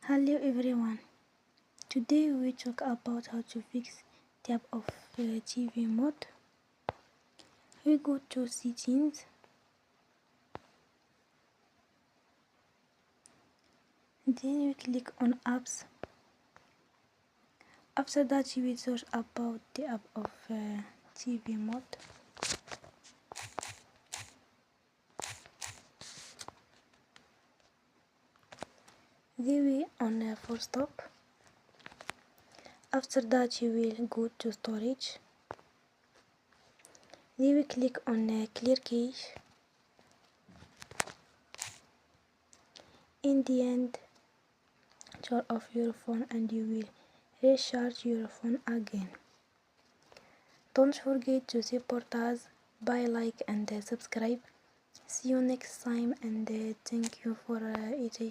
Hello everyone. Today we talk about how to fix tab of TV mode. We go to settings, then we click on apps. After that you will search about the app of TV mode. Then we on full stop. After that you will go to storage. Then we click on clear cache. In the end, turn off your phone and you will recharge your phone again. Don't forget to support us by like and subscribe. See you next time and thank you for it.